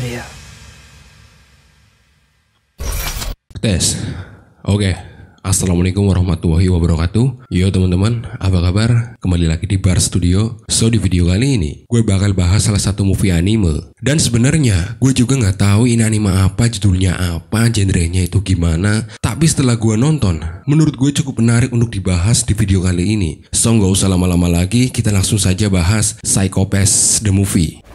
Australia. Tes. Oke. Assalamualaikum warahmatullahi wabarakatuh. Yo teman-teman, apa kabar? Kembali lagi di Bar Studio. So di video kali ini, gue bakal bahas salah satu movie anime. Dan sebenarnya, gue juga nggak tahu ini anime apa, judulnya apa, genrenya itu gimana. Tapi setelah gue nonton, menurut gue cukup menarik untuk dibahas di video kali ini. So nggak usah lama-lama lagi, kita langsung saja bahas Psycho Pass the Movie.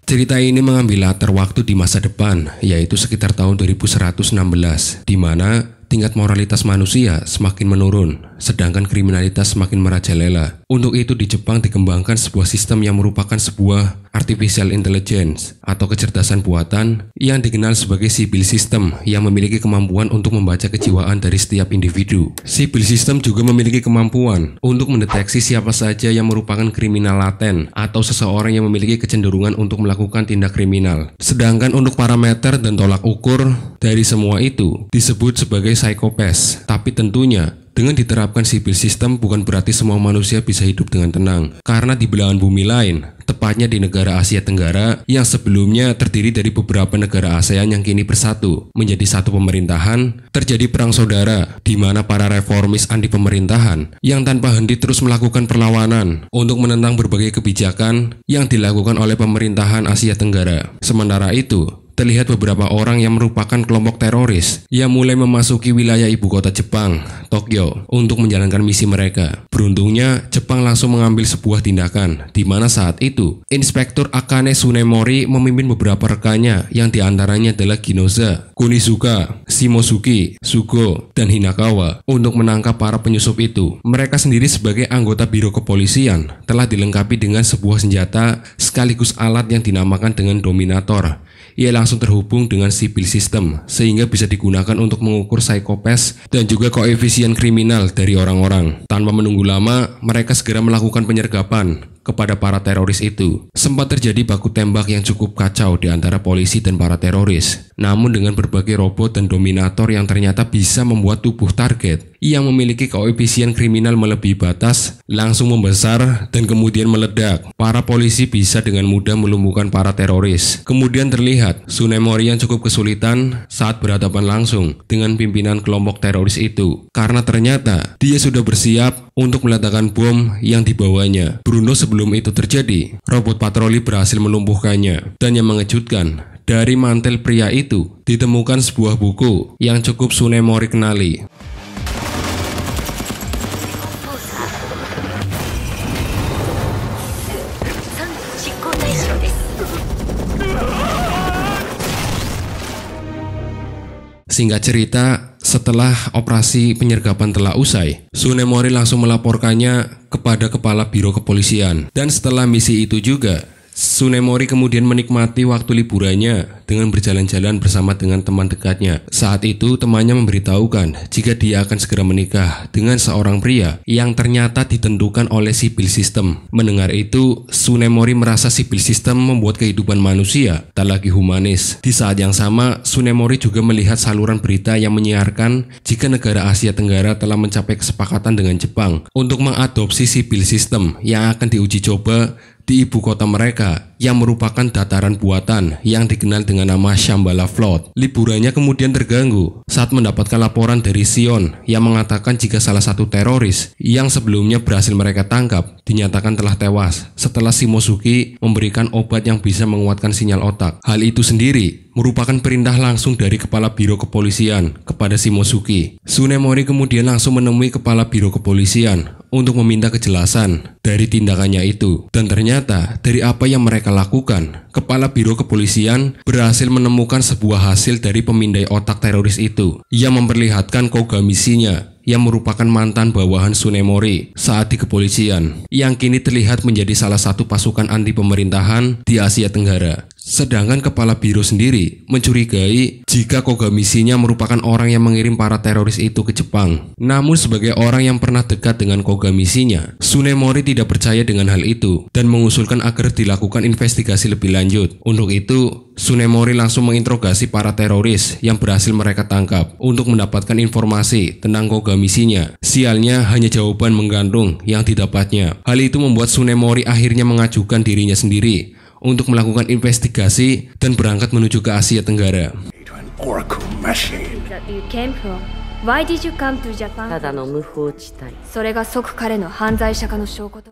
Cerita ini mengambil latar waktu di masa depan, yaitu sekitar tahun 2116, di mana tingkat moralitas manusia semakin menurun, sedangkan kriminalitas semakin merajalela. Untuk itu di Jepang dikembangkan sebuah sistem yang merupakan sebuah artificial intelligence atau kecerdasan buatan yang dikenal sebagai Sibyl System yang memiliki kemampuan untuk membaca kejiwaan dari setiap individu. Sibyl System juga memiliki kemampuan untuk mendeteksi siapa saja yang merupakan kriminal laten atau seseorang yang memiliki kecenderungan untuk melakukan tindak kriminal. Sedangkan untuk parameter dan tolak ukur dari semua itu disebut sebagai psychopath. Tapi tentunya dengan diterapkan Sibyl System bukan berarti semua manusia bisa hidup dengan tenang. Karena di belahan bumi lain, tepatnya di negara Asia Tenggara yang sebelumnya terdiri dari beberapa negara ASEAN yang kini bersatu menjadi satu pemerintahan, terjadi perang saudara di mana para reformis anti pemerintahan yang tanpa henti terus melakukan perlawanan untuk menentang berbagai kebijakan yang dilakukan oleh pemerintahan Asia Tenggara. Sementara itu, terlihat beberapa orang yang merupakan kelompok teroris yang mulai memasuki wilayah ibu kota Jepang, Tokyo, untuk menjalankan misi mereka. Beruntungnya, Jepang langsung mengambil sebuah tindakan, di mana saat itu, Inspektur Akane Tsunemori memimpin beberapa rekannya yang diantaranya adalah Ginoza, Kunizuka, Shimosuke, Sugo, dan Hinakawa untuk menangkap para penyusup itu. Mereka sendiri sebagai anggota biro kepolisian telah dilengkapi dengan sebuah senjata sekaligus alat yang dinamakan dengan Dominator. Ia langsung terhubung dengan Sibyl System sehingga bisa digunakan untuk mengukur psikopas dan juga koefisien kriminal dari orang-orang. Tanpa menunggu lama, mereka segera melakukan penyergapan kepada para teroris itu. Sempat terjadi baku tembak yang cukup kacau di antara polisi dan para teroris. Namun dengan berbagai robot dan dominator yang ternyata bisa membuat tubuh target yang memiliki koefisien kriminal melebihi batas langsung membesar dan kemudian meledak. Para polisi bisa dengan mudah melumpuhkan para teroris. Kemudian terlihat Tsunemori yang cukup kesulitan saat berhadapan langsung dengan pimpinan kelompok teroris itu, karena ternyata dia sudah bersiap untuk meletakkan bom yang dibawanya. Bruno sebelum itu terjadi, robot patroli berhasil melumpuhkannya. Dan yang mengejutkan, dari mantel pria itu ditemukan sebuah buku yang cukup Tsunemori kenali. Singkat cerita, setelah operasi penyergapan telah usai, Tsunemori langsung melaporkannya kepada kepala biro kepolisian. Dan setelah misi itu juga, Tsunemori kemudian menikmati waktu liburannya dengan berjalan-jalan bersama dengan teman dekatnya. Saat itu temannya memberitahukan jika dia akan segera menikah dengan seorang pria yang ternyata ditentukan oleh Sibyl System. Mendengar itu, Tsunemori merasa Sibyl System membuat kehidupan manusia tak lagi humanis. Di saat yang sama, Tsunemori juga melihat saluran berita yang menyiarkan jika negara Asia Tenggara telah mencapai kesepakatan dengan Jepang untuk mengadopsi Sibyl System yang akan diuji coba di ibu kota mereka yang merupakan dataran buatan yang dikenal dengan nama Shambhala Float. Liburannya kemudian terganggu saat mendapatkan laporan dari Sion yang mengatakan jika salah satu teroris yang sebelumnya berhasil mereka tangkap dinyatakan telah tewas setelah Shimosuke memberikan obat yang bisa menguatkan sinyal otak. Hal itu sendiri merupakan perintah langsung dari kepala biro kepolisian kepada Shimosuke. Tsunemori kemudian langsung menemui kepala biro kepolisian untuk meminta kejelasan dari tindakannya itu. Dan ternyata dari apa yang mereka lakukan, kepala biro kepolisian berhasil menemukan sebuah hasil dari pemindai otak teroris itu yang memperlihatkan kogamisinya yang merupakan mantan bawahan Tsunemori saat di kepolisian, yang kini terlihat menjadi salah satu pasukan anti pemerintahan di Asia Tenggara. Sedangkan kepala biro sendiri mencurigai jika Kogami-shinya merupakan orang yang mengirim para teroris itu ke Jepang. Namun sebagai orang yang pernah dekat dengan Kogami-shinya, Tsunemori tidak percaya dengan hal itu dan mengusulkan agar dilakukan investigasi lebih lanjut. Untuk itu, Tsunemori langsung menginterogasi para teroris yang berhasil mereka tangkap untuk mendapatkan informasi tentang Kogami-shinya. Sialnya hanya jawaban menggantung yang didapatnya. Hal itu membuat Tsunemori akhirnya mengajukan dirinya sendiri untuk melakukan investigasi dan berangkat menuju ke Asia Tenggara. That you came from. Why did you come to Japan?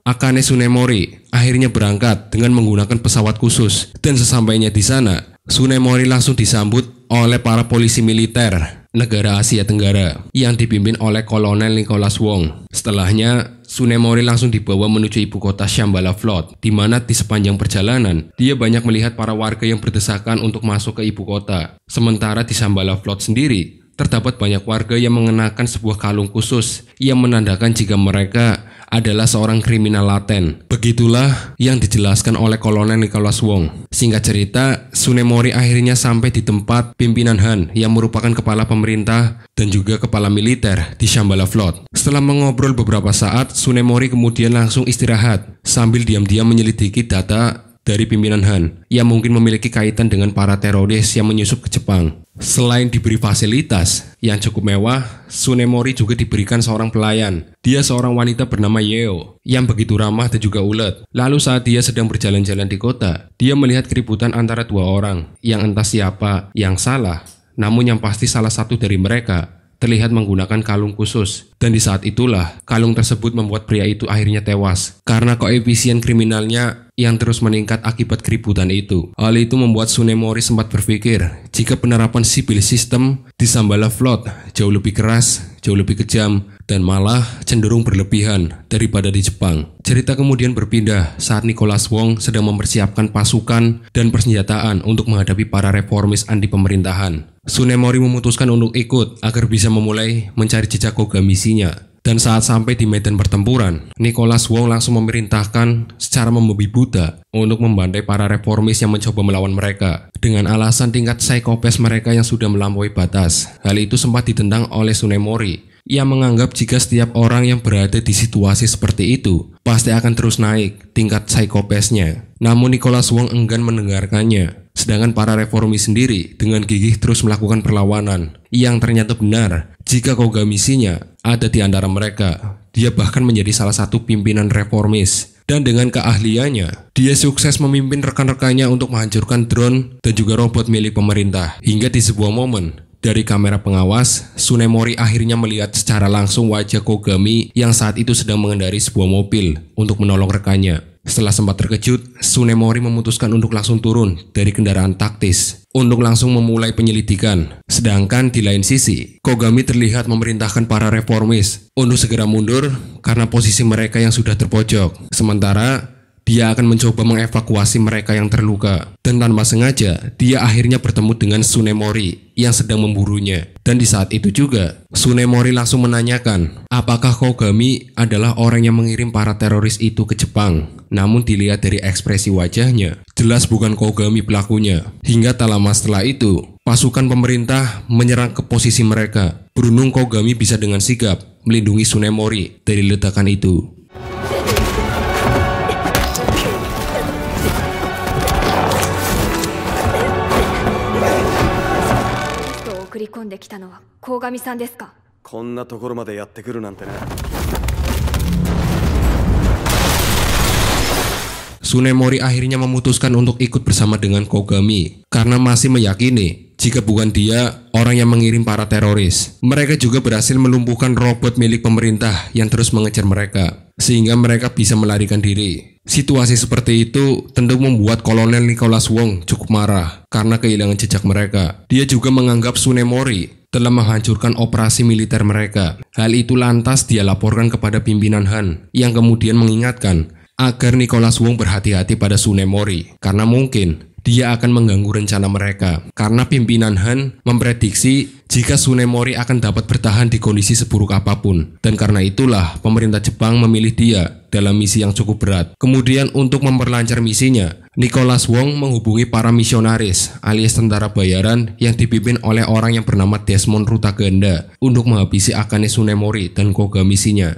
Akane Tsunemori akhirnya berangkat dengan menggunakan pesawat khusus dan sesampainya di sana, Tsunemori langsung disambut oleh para polisi militer negara Asia Tenggara yang dipimpin oleh Kolonel Nicholas Wong. Setelahnya, Tsunemori langsung dibawa menuju ibu kota Shambhala Float, di mana di sepanjang perjalanan, dia banyak melihat para warga yang berdesakan untuk masuk ke ibu kota. Sementara di Shambhala Float sendiri, terdapat banyak warga yang mengenakan sebuah kalung khusus yang menandakan jika mereka adalah seorang kriminal laten. Begitulah yang dijelaskan oleh Kolonel Nicholas Wong. Singkat cerita, Tsunemori akhirnya sampai di tempat pimpinan Han yang merupakan kepala pemerintah dan juga kepala militer di Shambhala Float. Setelah mengobrol beberapa saat, Tsunemori kemudian langsung istirahat sambil diam-diam menyelidiki data dari pimpinan Han yang mungkin memiliki kaitan dengan para teroris yang menyusup ke Jepang. Selain diberi fasilitas yang cukup mewah, Tsunemori juga diberikan seorang pelayan. Dia seorang wanita bernama Yeo yang begitu ramah dan juga ulet. Lalu saat dia sedang berjalan-jalan di kota, dia melihat keributan antara dua orang yang entah siapa yang salah, namun yang pasti salah satu dari mereka terlihat menggunakan kalung khusus. Dan di saat itulah, kalung tersebut membuat pria itu akhirnya tewas karena koefisien kriminalnya yang terus meningkat akibat keributan itu. Hal itu membuat Tsunemori sempat berpikir jika penerapan civil system di Shambhala Float jauh lebih keras, jauh lebih kejam, dan malah cenderung berlebihan daripada di Jepang. Cerita kemudian berpindah saat Nicholas Wong sedang mempersiapkan pasukan dan persenjataan untuk menghadapi para reformis anti pemerintahan. Tsunemori memutuskan untuk ikut agar bisa memulai mencari jejak Kogami-shinya. Dan saat sampai di medan pertempuran, Nicholas Wong langsung memerintahkan secara membabi buta untuk membantai para reformis yang mencoba melawan mereka dengan alasan tingkat psikopat mereka yang sudah melampaui batas. Hal itu sempat ditentang oleh Tsunemori yang menganggap jika setiap orang yang berada di situasi seperti itu pasti akan terus naik tingkat psikopatnya. Namun Nicholas Wong enggan mendengarkannya. Sedangkan para reformis sendiri dengan gigih terus melakukan perlawanan yang ternyata benar jika Kogami-shinya ada di antara mereka. Dia bahkan menjadi salah satu pimpinan reformis. Dan dengan keahliannya, dia sukses memimpin rekan-rekannya untuk menghancurkan drone dan juga robot milik pemerintah. Hingga di sebuah momen, dari kamera pengawas, Tsunemori akhirnya melihat secara langsung wajah Kogami yang saat itu sedang mengendari sebuah mobil untuk menolong rekannya. Setelah sempat terkejut, Tsunemori memutuskan untuk langsung turun dari kendaraan taktis untuk langsung memulai penyelidikan. Sedangkan di lain sisi, Kogami terlihat memerintahkan para reformis untuk segera mundur karena posisi mereka yang sudah terpojok. Sementara dia akan mencoba mengevakuasi mereka yang terluka. Dan tanpa sengaja, dia akhirnya bertemu dengan Tsunemori yang sedang memburunya. Dan di saat itu juga, Tsunemori langsung menanyakan apakah Kogami adalah orang yang mengirim para teroris itu ke Jepang. Namun dilihat dari ekspresi wajahnya, jelas bukan Kogami pelakunya. Hingga tak lama setelah itu, pasukan pemerintah menyerang ke posisi mereka. Beruntung Kogami bisa dengan sigap melindungi Tsunemori dari ledakan itu. Tsunemori akhirnya memutuskan untuk ikut bersama dengan Kogami karena masih meyakini jika bukan dia orang yang mengirim para teroris. Mereka juga berhasil melumpuhkan robot milik pemerintah yang terus mengejar mereka sehingga mereka bisa melarikan diri. Situasi seperti itu tentu membuat Kolonel Nicholas Wong cukup marah karena kehilangan jejak mereka. Dia juga menganggap Tsunemori telah menghancurkan operasi militer mereka. Hal itu lantas dia laporkan kepada pimpinan Han yang kemudian mengingatkan agar Nicholas Wong berhati-hati pada Tsunemori karena mungkin dia akan mengganggu rencana mereka. Karena pimpinan Han memprediksi jika Tsunemori akan dapat bertahan di kondisi seburuk apapun. Dan karena itulah pemerintah Jepang memilih dia dalam misi yang cukup berat. Kemudian untuk memperlancar misinya, Nicholas Wong menghubungi para misionaris alias tentara bayaran yang dipimpin oleh orang yang bernama Desmond Rutaganda untuk menghabisi Akane Tsunemori dan koga misinya.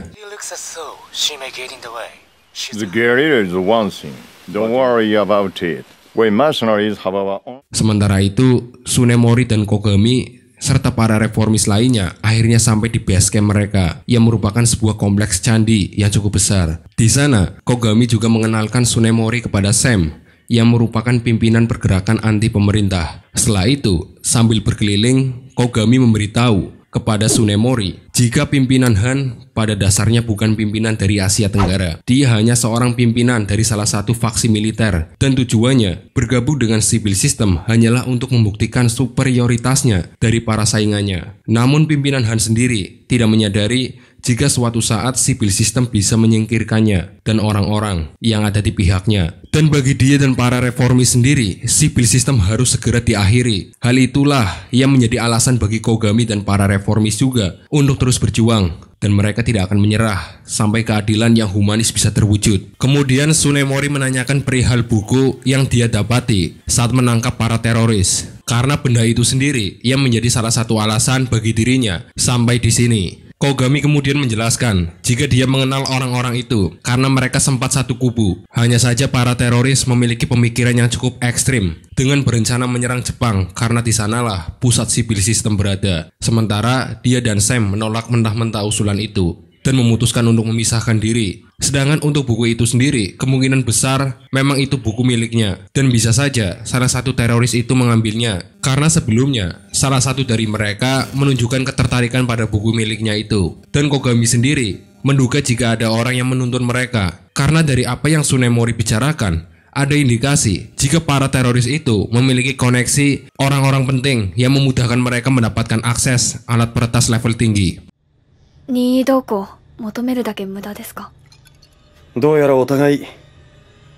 The guerrilla is one thing. Don't worry about it. We mercenaries have our own. Sementara itu, Tsunemori dan Kogami serta para reformis lainnya akhirnya sampai di base camp mereka yang merupakan sebuah kompleks candi yang cukup besar. Di sana, Kogami juga mengenalkan Tsunemori kepada Sam yang merupakan pimpinan pergerakan anti pemerintah. Setelah itu, sambil berkeliling, Kogami memberitahu kepada Tsunemori jika pimpinan Han pada dasarnya bukan pimpinan dari Asia Tenggara. Dia hanya seorang pimpinan dari salah satu faksi militer dan tujuannya bergabung dengan civil system hanyalah untuk membuktikan superioritasnya dari para saingannya. Namun pimpinan Han sendiri tidak menyadari jika suatu saat civil system bisa menyingkirkannya dan orang-orang yang ada di pihaknya. Dan bagi dia dan para reformis sendiri, civil system harus segera diakhiri. Hal itulah yang menjadi alasan bagi Kogami dan para reformis juga untuk terus berjuang. Dan mereka tidak akan menyerah sampai keadilan yang humanis bisa terwujud. Kemudian Tsunemori menanyakan perihal buku yang dia dapati saat menangkap para teroris. Karena benda itu sendiri yang menjadi salah satu alasan bagi dirinya sampai di sini. Kogami kemudian menjelaskan jika dia mengenal orang-orang itu karena mereka sempat satu kubu. Hanya saja para teroris memiliki pemikiran yang cukup ekstrim dengan berencana menyerang Jepang karena di sanalah pusat civil system berada. Sementara dia dan Sam menolak mentah-mentah usulan itu dan memutuskan untuk memisahkan diri. Sedangkan untuk buku itu sendiri, kemungkinan besar memang itu buku miliknya. Dan bisa saja salah satu teroris itu mengambilnya. Karena sebelumnya, salah satu dari mereka menunjukkan ketertarikan pada buku miliknya itu. Dan Kogami sendiri menduga jika ada orang yang menuntun mereka. Karena dari apa yang Tsunemori bicarakan, ada indikasi jika para teroris itu memiliki koneksi orang-orang penting yang memudahkan mereka mendapatkan akses alat peretas level tinggi. 任意同行求めるだけ無駄ですか？どうやらお互い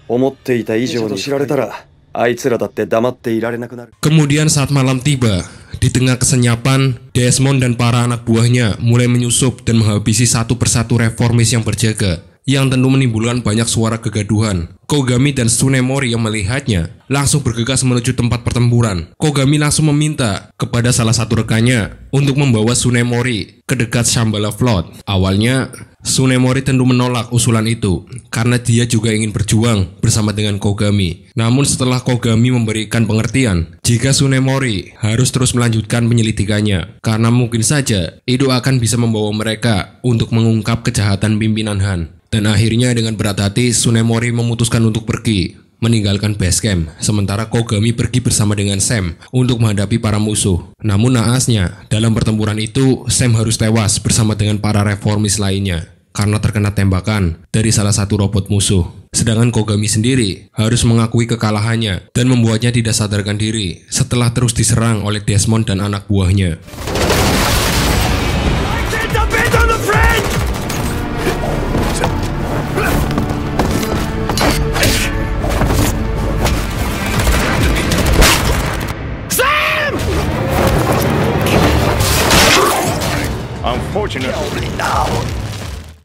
思っていた以上に知られたらあいつらだって黙っていられなくなる. Kemudian saat malam tiba, di tengah kesenyapan, Desmond dan para anak buahnya mulai menyusup dan menghabisi satu persatu reformis yang berjaga, yang tentu menimbulkan banyak suara kegaduhan. Kogami dan Tsunemori yang melihatnya langsung bergegas menuju tempat pertempuran. Kogami langsung meminta kepada salah satu rekannya untuk membawa Tsunemori ke dekat Shambhala Flood. Awalnya, Tsunemori tentu menolak usulan itu karena dia juga ingin berjuang bersama dengan Kogami. Namun setelah Kogami memberikan pengertian jika Tsunemori harus terus melanjutkan penyelidikannya karena mungkin saja itu akan bisa membawa mereka untuk mengungkap kejahatan pimpinan Han. Dan akhirnya dengan berat hati Tsunemori memutuskan untuk pergi meninggalkan base camp, sementara Kogami pergi bersama dengan Sam untuk menghadapi para musuh. Namun naasnya, dalam pertempuran itu Sam harus tewas bersama dengan para reformis lainnya karena terkena tembakan dari salah satu robot musuh. Sedangkan Kogami sendiri harus mengakui kekalahannya dan membuatnya tidak sadarkan diri setelah terus diserang oleh Desmond dan anak buahnya.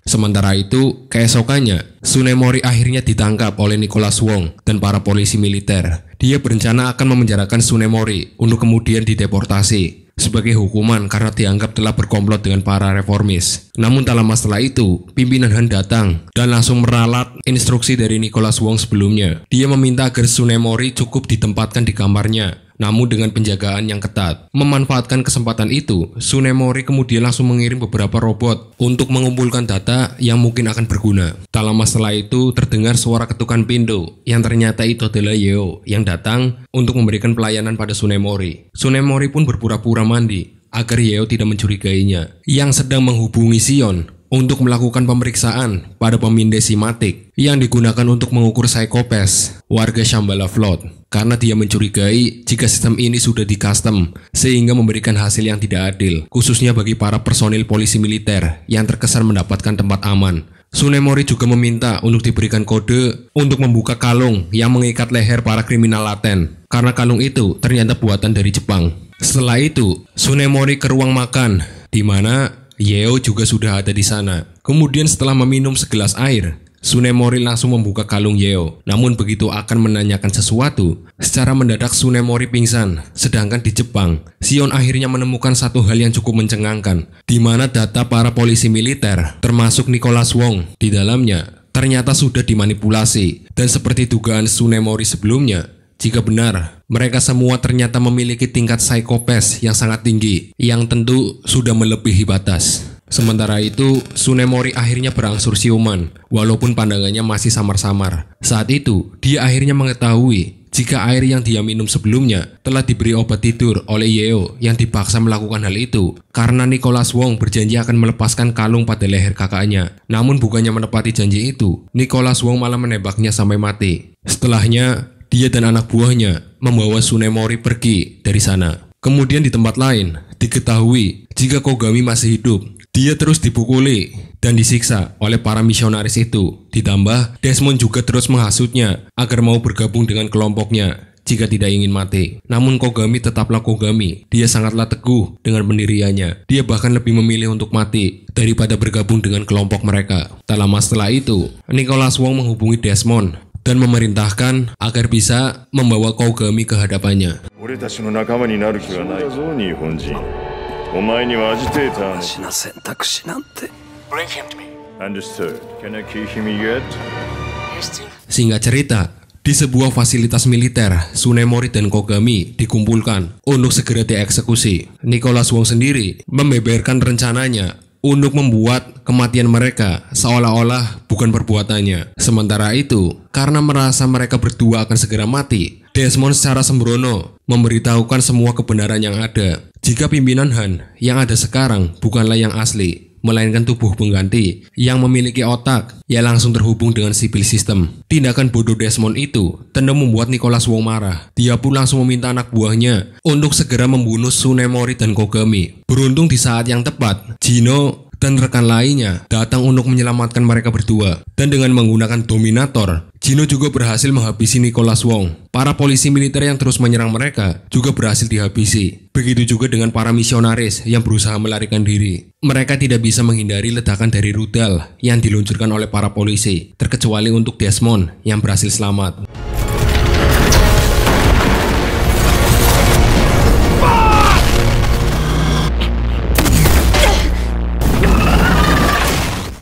Sementara itu, keesokannya, Tsunemori akhirnya ditangkap oleh Nicholas Wong dan para polisi militer. Dia berencana akan memenjarakan Tsunemori untuk kemudian dideportasi sebagai hukuman karena dianggap telah berkomplot dengan para reformis. Namun tak lama setelah itu, pimpinan Han datang dan langsung meralat instruksi dari Nicholas Wong sebelumnya. Dia meminta agar Tsunemori cukup ditempatkan di kamarnya, namun dengan penjagaan yang ketat. Memanfaatkan kesempatan itu, Tsunemori kemudian langsung mengirim beberapa robot untuk mengumpulkan data yang mungkin akan berguna. Tak lama setelah itu, terdengar suara ketukan pintu, yang ternyata itu adalah Yeo yang datang untuk memberikan pelayanan pada Tsunemori. Tsunemori pun berpura-pura mandi agar Yeo tidak mencurigainya, yang sedang menghubungi Sion untuk melakukan pemeriksaan pada pemindai simatik yang digunakan untuk mengukur psikopas warga Shambhala Flood. karena dia mencurigai jika sistem ini sudah di-custom sehingga memberikan hasil yang tidak adil, khususnya bagi para personil polisi militer yang terkesan mendapatkan tempat aman. Tsunemori juga meminta untuk diberikan kode untuk membuka kalung yang mengikat leher para kriminal laten, karena kalung itu ternyata buatan dari Jepang. Setelah itu, Tsunemori ke ruang makan, di mana Yeo juga sudah ada di sana. Kemudian setelah meminum segelas air, Tsunemori langsung membuka kalung Yeo. Namun begitu akan menanyakan sesuatu, secara mendadak Tsunemori pingsan. Sedangkan di Jepang, Shion akhirnya menemukan satu hal yang cukup mencengangkan, di mana data para polisi militer, termasuk Nicholas Wong, di dalamnya ternyata sudah dimanipulasi. Dan seperti dugaan Tsunemori sebelumnya, jika benar, mereka semua ternyata memiliki tingkat psikopat yang sangat tinggi, yang tentu sudah melebihi batas. Sementara itu, Tsunemori akhirnya berangsur siuman, walaupun pandangannya masih samar-samar. Saat itu, dia akhirnya mengetahui jika air yang dia minum sebelumnya telah diberi obat tidur oleh Yeo yang dipaksa melakukan hal itu, karena Nicholas Wong berjanji akan melepaskan kalung pada leher kakaknya. Namun bukannya menepati janji itu, Nicholas Wong malah menembaknya sampai mati. Setelahnya, dia dan anak buahnya membawa Tsunemori pergi dari sana. Kemudian di tempat lain, diketahui jika Kogami masih hidup. Dia terus dipukuli dan disiksa oleh para misionaris itu. Ditambah, Desmond juga terus menghasutnya agar mau bergabung dengan kelompoknya jika tidak ingin mati. Namun Kogami tetaplah Kogami. Dia sangatlah teguh dengan pendiriannya. Dia bahkan lebih memilih untuk mati daripada bergabung dengan kelompok mereka. Tak lama setelah itu, Nicholas Wong menghubungi Desmond dan memerintahkan agar bisa membawa Kogami ke hadapannya. Singkat cerita, di sebuah fasilitas militer, Tsunemori dan Kogami dikumpulkan untuk segera dieksekusi. Nicholas Wong sendiri membeberkan rencananya untuk membuat kematian mereka seolah-olah bukan perbuatannya. Sementara itu, karena merasa mereka berdua akan segera mati, Desmond secara sembrono memberitahukan semua kebenaran yang ada. Jika pimpinan Han yang ada sekarang bukanlah yang asli, melainkan tubuh pengganti yang memiliki otak yang langsung terhubung dengan sipil sistem. Tindakan bodoh Desmond itu tentu membuat Nicholas Wong marah. Dia pun langsung meminta anak buahnya untuk segera membunuh Tsunemori dan Kogami. Beruntung di saat yang tepat, Jino dan rekan lainnya datang untuk menyelamatkan mereka berdua. Dan dengan menggunakan Dominator, Jino juga berhasil menghabisi Nicholas Wong. Para polisi militer yang terus menyerang mereka juga berhasil dihabisi. Begitu juga dengan para misionaris yang berusaha melarikan diri. Mereka tidak bisa menghindari ledakan dari rudal yang diluncurkan oleh para polisi, terkecuali untuk Desmond yang berhasil selamat.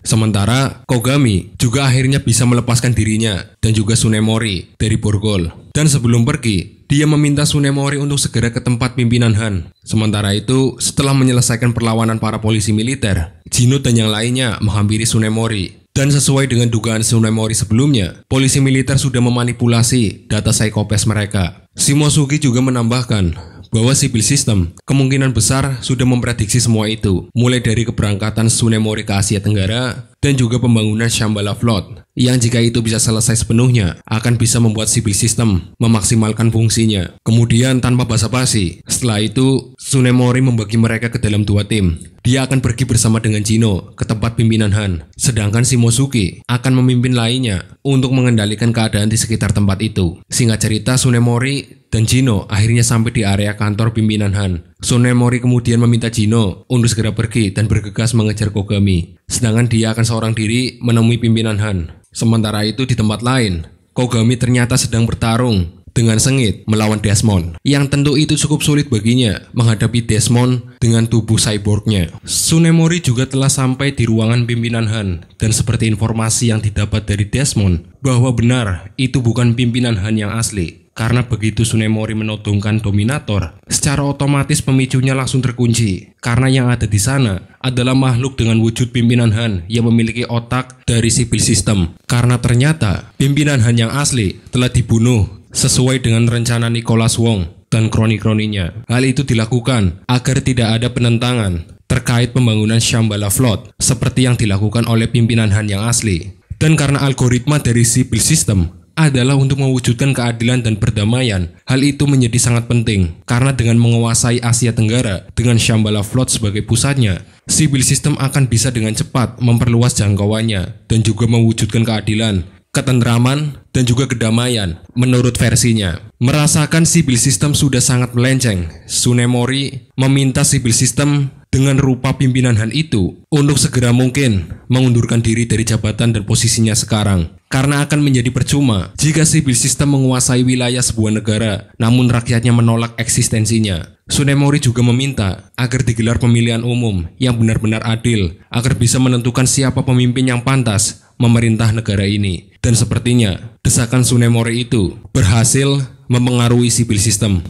Sementara Kogami juga akhirnya bisa melepaskan dirinya dan juga Tsunemori dari borgol. Dan sebelum pergi, dia meminta Tsunemori untuk segera ke tempat pimpinan Han. Sementara itu, setelah menyelesaikan perlawanan para polisi militer, Jino dan yang lainnya menghampiri Tsunemori. Dan sesuai dengan dugaan Tsunemori sebelumnya, polisi militer sudah memanipulasi data psikopat mereka. Shimosuke juga menambahkan bahwa sipil sistem kemungkinan besar sudah memprediksi semua itu, mulai dari keberangkatan Tsunemori ke Asia Tenggara dan juga pembangunan Shambhala Float, yang jika itu bisa selesai sepenuhnya akan bisa membuat sipil sistem memaksimalkan fungsinya. Kemudian tanpa basa-basi, setelah itu Tsunemori membagi mereka ke dalam dua tim. Dia akan pergi bersama dengan Jino ke tempat pimpinan Han, sedangkan Shimosuke akan memimpin lainnya untuk mengendalikan keadaan di sekitar tempat itu. Singkat cerita, Tsunemori dan Jino akhirnya sampai di area kantor pimpinan Han. Tsunemori kemudian meminta Jino untuk segera pergi dan bergegas mengejar Kogami, sedangkan dia akan seorang diri menemui pimpinan Han. Sementara itu di tempat lain, Kogami ternyata sedang bertarung dengan sengit melawan Desmond, yang tentu itu cukup sulit baginya menghadapi Desmond dengan tubuh cyborgnya. Tsunemori juga telah sampai di ruangan pimpinan Han, dan seperti informasi yang didapat dari Desmond bahwa benar itu bukan pimpinan Han yang asli. Karena begitu Tsunemori menodongkan Dominator, secara otomatis pemicunya langsung terkunci. Karena yang ada di sana adalah makhluk dengan wujud pimpinan Han yang memiliki otak dari sipil sistem. Karena ternyata pimpinan Han yang asli telah dibunuh sesuai dengan rencana Nicholas Wong dan kroni-kroninya. Hal itu dilakukan agar tidak ada penentangan terkait pembangunan Shambhala Float seperti yang dilakukan oleh pimpinan Han yang asli. Dan karena algoritma dari sipil sistem adalah untuk mewujudkan keadilan dan perdamaian. Hal itu menjadi sangat penting, karena dengan menguasai Asia Tenggara dengan Shambhala Float sebagai pusatnya, civil system akan bisa dengan cepat memperluas jangkauannya dan juga mewujudkan keadilan, ketentraman, dan juga kedamaian. Menurut versinya, merasakan civil system sudah sangat melenceng, Tsunemori meminta civil system dengan rupa pimpinan Han itu untuk segera mungkin mengundurkan diri dari jabatan dan posisinya sekarang. Karena akan menjadi percuma jika civil system menguasai wilayah sebuah negara, namun rakyatnya menolak eksistensinya. Tsunemori juga meminta agar digelar pemilihan umum yang benar-benar adil, agar bisa menentukan siapa pemimpin yang pantas memerintah negara ini. Dan sepertinya, desakan Tsunemori itu berhasil mempengaruhi civil system.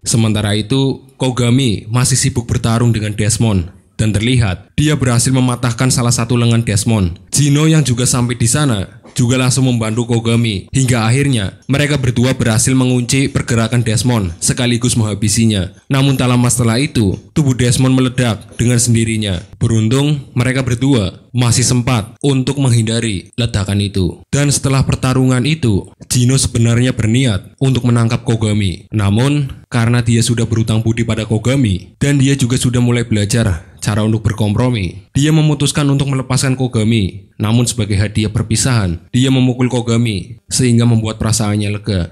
Sementara itu, Kogami masih sibuk bertarung dengan Desmond, dan terlihat dia berhasil mematahkan salah satu lengan Desmond. Gino yang juga sampai di sana juga langsung membantu Kogami, hingga akhirnya mereka berdua berhasil mengunci pergerakan Desmond sekaligus menghabisinya. Namun tak lama setelah itu, tubuh Desmond meledak dengan sendirinya. Beruntung mereka berdua masih sempat untuk menghindari ledakan itu. Dan setelah pertarungan itu, Gino sebenarnya berniat untuk menangkap Kogami. Namun karena dia sudah berutang budi pada Kogami dan dia juga sudah mulai belajar cara untuk berkompromi, dia memutuskan untuk melepaskan Kogami. Namun sebagai hadiah perpisahan, dia memukul Kogami sehingga membuat perasaannya lega.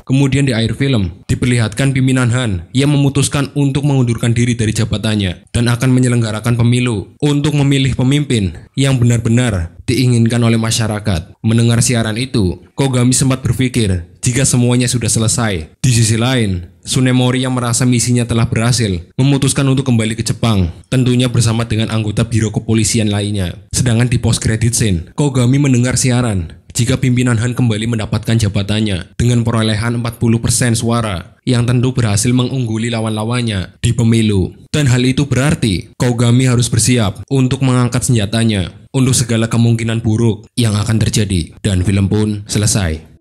Kemudian di akhir film, diperlihatkan pimpinan Han yang memutuskan untuk mengundurkan diri dari jabatannya dan akan menyelenggarakan pemilu untuk memilih pemimpin yang benar-benar diinginkan oleh masyarakat. Mendengar siaran itu, Kogami sempat berpikir jika semuanya sudah selesai. Di sisi lain, Tsunemori yang merasa misinya telah berhasil memutuskan untuk kembali ke Jepang, tentunya bersama dengan anggota biro kepolisian lainnya. Sedangkan di post-credit scene, Kogami mendengar siaran jika pimpinan Han kembali mendapatkan jabatannya dengan perolehan 40% suara, yang tentu berhasil mengungguli lawan-lawannya di pemilu. Dan hal itu berarti Kogami harus bersiap untuk mengangkat senjatanya untuk segala kemungkinan buruk yang akan terjadi. Dan film pun selesai.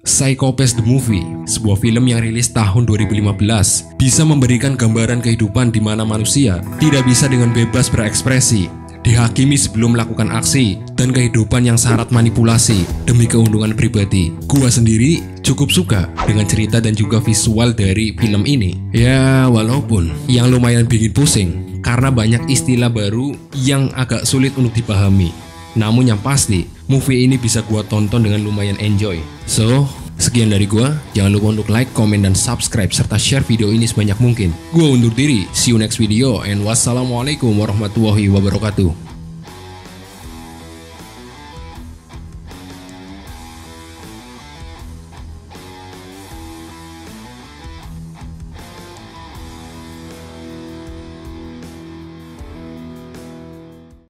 Psycho Pass the Movie, sebuah film yang rilis tahun 2015, bisa memberikan gambaran kehidupan di mana manusia tidak bisa dengan bebas berekspresi, dihakimi sebelum melakukan aksi, dan kehidupan yang syarat manipulasi demi keuntungan pribadi. Gua sendiri cukup suka dengan cerita dan juga visual dari film ini. Ya, walaupun yang lumayan bikin pusing karena banyak istilah baru yang agak sulit untuk dipahami. Namun yang pasti, movie ini bisa gua tonton dengan lumayan enjoy. So, sekian dari gua. Jangan lupa untuk like, komen, dan subscribe serta share video ini sebanyak mungkin. Gua undur diri. See you next video and wassalamualaikum warahmatullahi wabarakatuh.